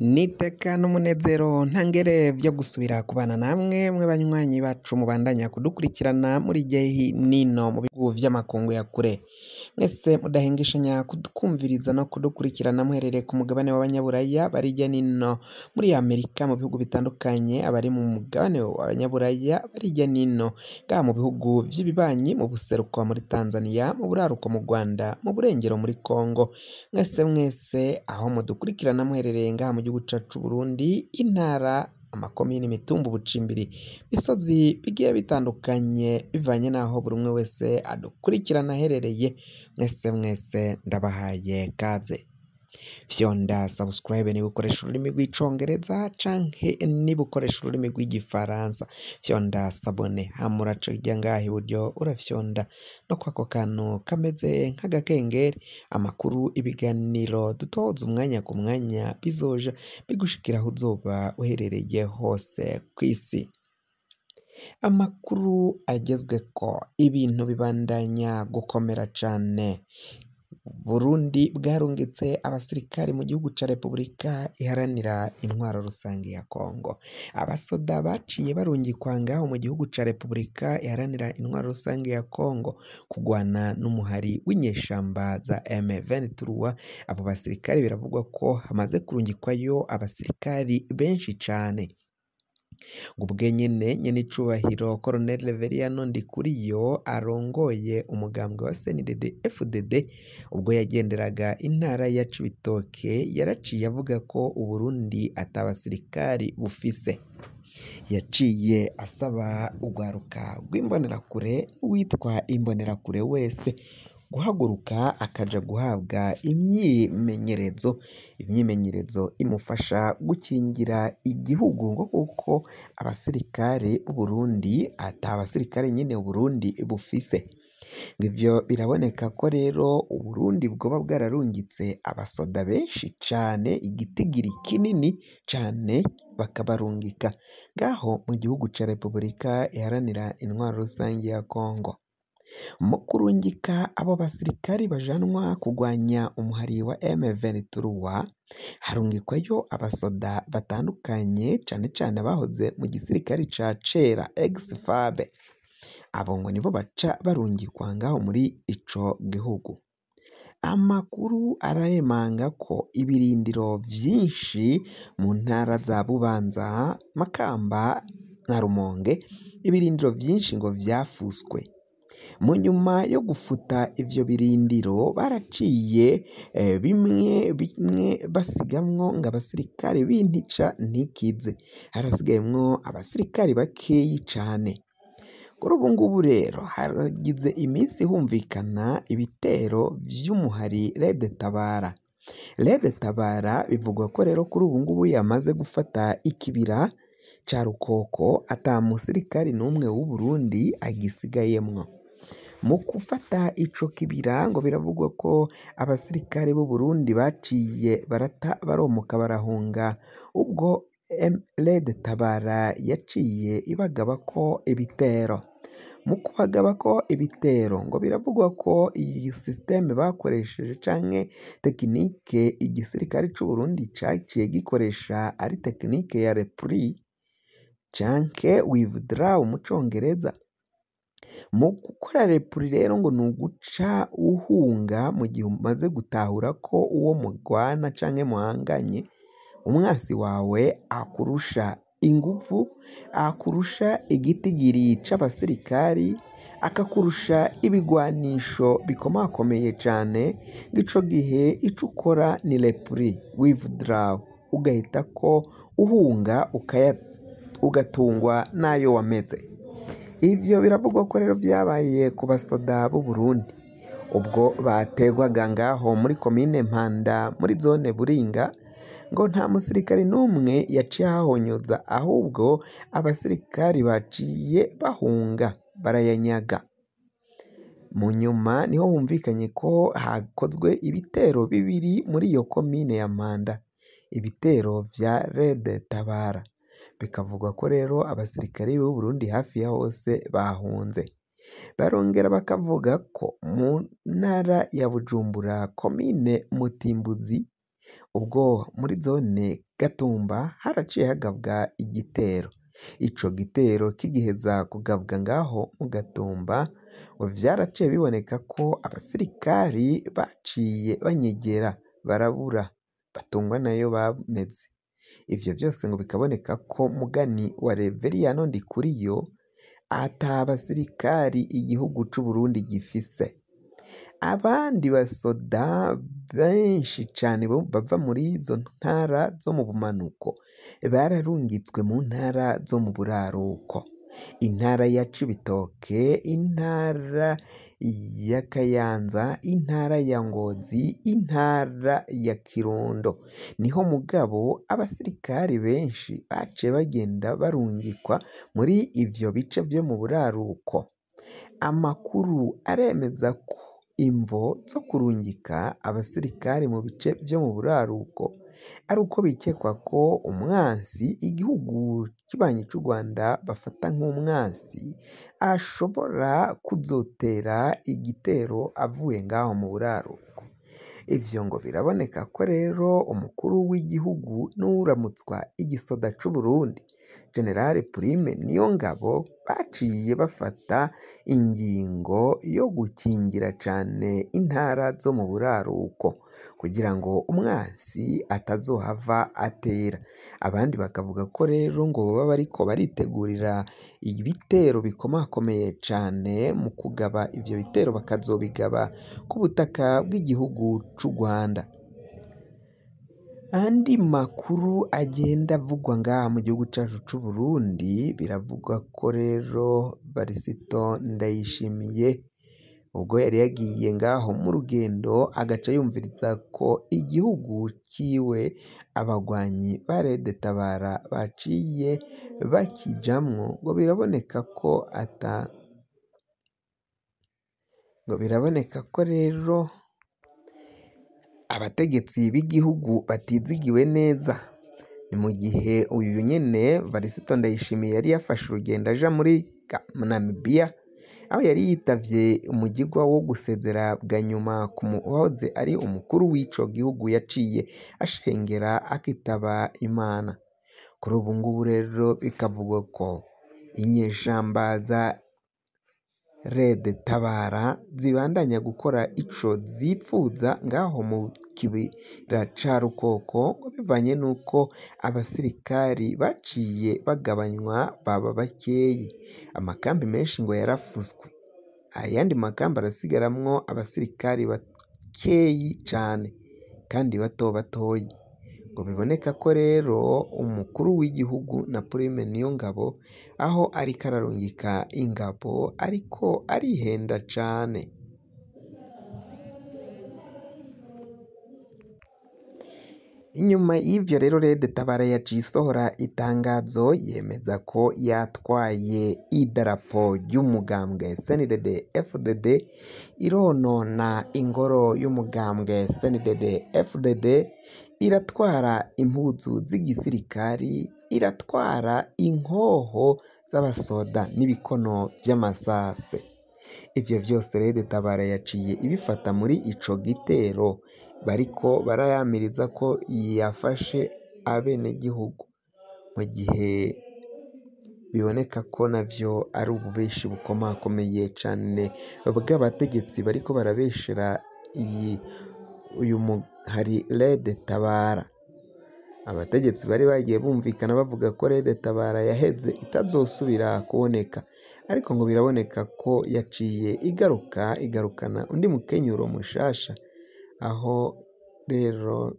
Niteka n'umunezero ntangere vyo gusubira kubana namwe mwe banywanyi bacu mubandanya kudukurikirana muri jehi nino mu bihugu vy'amakungu ya kure mwese mudahengeshanya kudukumviriza no kudukurikirana muherereye ku mugabane w'abanyaburaya bari hirya nino muri Amerika mu bihugu bitandukanye abari mu mugabane w'abanyaburaya bari hirya nino ngaha mu bihugu vy'ibibanyi mu buseruko muri Tanzania mu buraruko mu Rwanda mu burengero muri Kongo mwese aho mudukurikirana muherereye ngaha mu gihugu cacu Burundi intara amakomine imitumba ubucimbiri misozi bigiye bitandukanye bivanye naho buri umwe wese adukurikirana aherereye mwese ndabahaye kaze fyonda subscribe niba ukoresha ururimi rw'icongereza canke niba ukoresha ururimi rw'igifaransa fyonda sabone hamura co hirya ngaha iburyo urafyonda no kwako kantu kameze nk'agakengeri amakuru ibiganiro dutoza umwanya ku mwanya bizoja bigushikira aho uzoba uherereye hose kw'isi. Amakuru agezweko ibintu bibandanya gukomera cane. Burundi bwarungitse abasirikare mu gihugu ca Repubulika iharanira intwaro rusange ya Kongo. Abasoda baciye barungikwa ngaho mu gihugu ca Repubulika iharanira intwaro rusange ya Kongo kugwana n'umuhari w'inyeshamba za M23. Abo basirikare biravugwa ko hamaze kurungikwayo abasirikari benshi cane. Ubwe nyene icubahiro Colonel Reveriyano Ndikuriyo arongoye umugambwe wa CNDD-FDD ubwo yagenderaga intara ya Cibitoke yaraciye avuga ko Uburundi atabasirikari bufise. Yaciye asaba urwaruka rw'imbonerakure witwa imbonerakure wese guhaguruka akaja guhabwa imyimenyerezo imufasha gukingira igihugu ngo kuko abasirikare b'Uburundi atabasirikare nyene Uburundi bufise. Ivyo biraboneka ko rero Uburundi bwoba bwararungitse abasoda benshi cane igitigiri kinini cane bakabarungika ngaho mu gihugu ca Repubulika iharanira intwaro rusange ya Kongo. Mu kurungika abo basirikari bajanwa kugwanya umuhari wa M23 harungikwayo abasoda batandukanye cane cane abahoze mu gisirikari ca cera ex-FAB. Abo ngo nibo baca barungikwa ngaho muri ico gihugu. Amakuru arayemanga ko ibirindiro vyinshi mu ntara za Bubanza, Makamba na Rumonge ibirindiro vyinshi ngo vyafuswe. Mu nyuma yo gufuta ivyo birindiro baraciye bimwe basigamwo ngo abasirikare b'intica ntikize, harasigayemwo abasirikare bakeyi cane. Kuri ubu ngubu rero haragize iminsi humvikana ibitero vy'umuhari Red Tabara. Red Tabara bivugwa ko rero kuri ubu ngubu yamaze gufata ikibira ca Rukoko ata musirikari n'umwe w'Uburundi agisigayemwo. Mu gufata ico kibira ngo biravugwa ko abasirikare b'u Burundi baciye baromoka barahunga ubwo Red Tabara yaciye ibagabako ibitero. Mu kubagabako ibitero ngo biravugwa ko iyi systeme bakoresheje canke tekinike igisirikare c'u Burundi caciye gikoresha ari tekinike ya repli canke withdraw mu congereza. Mu gukora repli rero ngo nuguca uhunga mu gihe umaze gutahura ko uwo mugwana canke muhanganye umwasi wawe akurusha inguvu, akurusha igitigiri c'abasirikari, akakurusha ibigwanisho bikomakomeye cane. Ico gihe ico ukora ni repli withdraw, ugahita ko uhunga ugatungwa nayo wameze. Ivyo biravugwa ko rero vyabaye ku basoda b'u Burundi ubwo bategwaga ngaho muri komine Mpanda muri zone Buringa ngo nta musirikare n'umwe yaciye ahahonyoza ahubwo abasirikari baciye bahunga barayanyaga. Mu nyuma niho humvikanye ko hakozwe ibitero bibiri muri iyo komine ya Mpanda, ibitero vya Red Tabara. Bikavugwa ko rero abasirikare b'u Burundi hafi ya hose bahunze. Barongera bakavuga ko mu ntara ya Bujumbura komine Mutimbuzi ubwo muri zone Gatumba haraciye hagabwa igitero. Ico gitero kigiheza kugabwa ngaho mu Gatumba, ngo vyaraciye biboneka ko abasirikari baciye banyegera barabura, batungwa nayo bameze. Ivyo vyose ngo bikaboneka ko mugani wa Reveriyano Ndikuriyo ata basirikari igihugu c'Uburundi gifise. Abandi basoda benshi cane bava muri izo ntara zo mu bumanuko bararungitswe mu ntara zo mu buraruko. Intara ya Cibitoke, intara ya Kayanza, intara ya Ngozi, intara ya Kirundo. Niho mugabo abasirikari benshi baciye bagenda barungikwa muri ivyo bice vyo mu buraruko. Amakuru aremeza ko imvo zo kurungika abasirikari mu bice vyo mu buraruko ari uko bikekwa ko umwansi igihugu kibanyi c'u Rwanda bafata nk'umwansi ashobora kuzotera igitero avuye ngaho mu buraruko. Ivyo ngo biraboneka ko rero umukuru w'igihugu n'uwuramutswa igisoda c'Uburundi General Prime Niyongabo baciye bafata ingingo yo gukingira cane intara zo mu buraruko kugira ngo umwansi atazohava atera. Abandi bakavuga ko rero ngo baba bariko baritegurira ibitero bikomakomeye cane mu kugaba ivyo bitero bakazobigaba ku butaka bw'igihugu c'u Rwanda. Andi makuru agenda avugwa ngaha mu gihugu cacu c'Uburundi biravugwa ko rero Varisito Ndayishimiye ubwo yari yagiye ngaho mu rugendo agaca yumviriza ko igihugu ciwe abagwanyi ba Rede Tabara baciye bakijamwo, ngo biraboneka ko rero abategetsi b'igihugu batizigiwe neza. Ni mu gihe uyu nyene Varisito Ndayishimiye yari yafashe urugendo aja muri Namibia, aho yari yitavye umugirwa wo gusezera bwa nyuma ku muhoze ari umukuru w'ico gihugu yaciye ashengera akitaba Imana. Kuri ubu ngubu rero bikavugwa ko inyeshamba za Rede Tabara zibandanya gukora ico zipfuza ngaho mu kibira ca Rukoko, bivanye n'uko abasirikari baciye bagabanywa baba bakeyi. Amakambi menshi ngo yarafuswe, ayandi makambi arasigaramwo abasirikari bakeyi cane kandi batoyi. Ngo biboneka ko rero umukuru w'igihugu na Prime Niyongabo aho ariko ararungika ingabo ariko arihenda cane. Inyuma y'ivyo rero Rede Tabara yaciye isohora itangazo yemeza ko yatwaye idarapo ry'umugambwe CNDD FDD, ironona ingoro y'umugambwe CNDD FDD, iratwara impuzu z'igisirikari, iratwara inkoho z'abasoda n'ibikono vy'amasase. Ivyo vyose Rede Tabara yaciye ibifata muri ico gitero bariko barayamiriza ko yafashe abenegihugu, mu gihe biboneka ko navyo ari ububeshi bukomakomeye cane bw'abategetsi bariko barabeshera uyu muhari Rede Tabara. Abategetsi bari bagiye bumvikana bavuga ko Rede Tabara yaheze itazosubira kuboneka, ariko ngo biraboneka ko yaciye igarukana undi mukenyuro mushasha, aho rero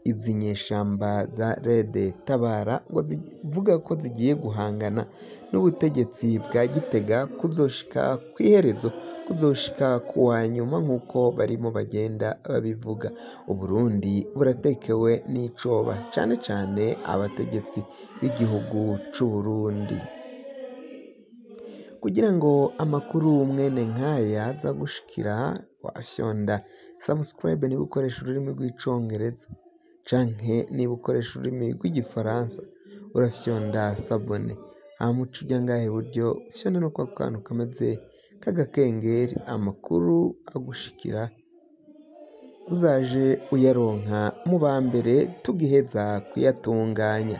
izi nyeshamba za Rede Tabara ngo zivuga ko zigiye guhangana n'ubutegetsi bwa Gitega kuzoshika kw'iherezo, kuzoshika kuwa nyuma nk'uko barimo bagenda babivuga. Uburundi buratekewe n'icoba cane cane abategetsi b'igihugu c'Uburundi. Kugira ngo amakuru mwene nk'aya aza gushikira, wafyonda subscribe niba ukoresha ururimi rw'icongereza, canke niba ukoresha ururimi rw'igifaransa urafyonda sabone. Hama uca uja ngaha iburyo ufyonde no kwa kantu kameze k'agakengeri, amakuru agushikira uzaje uyaronka mu ba mbere tugiheza kuyatunganya.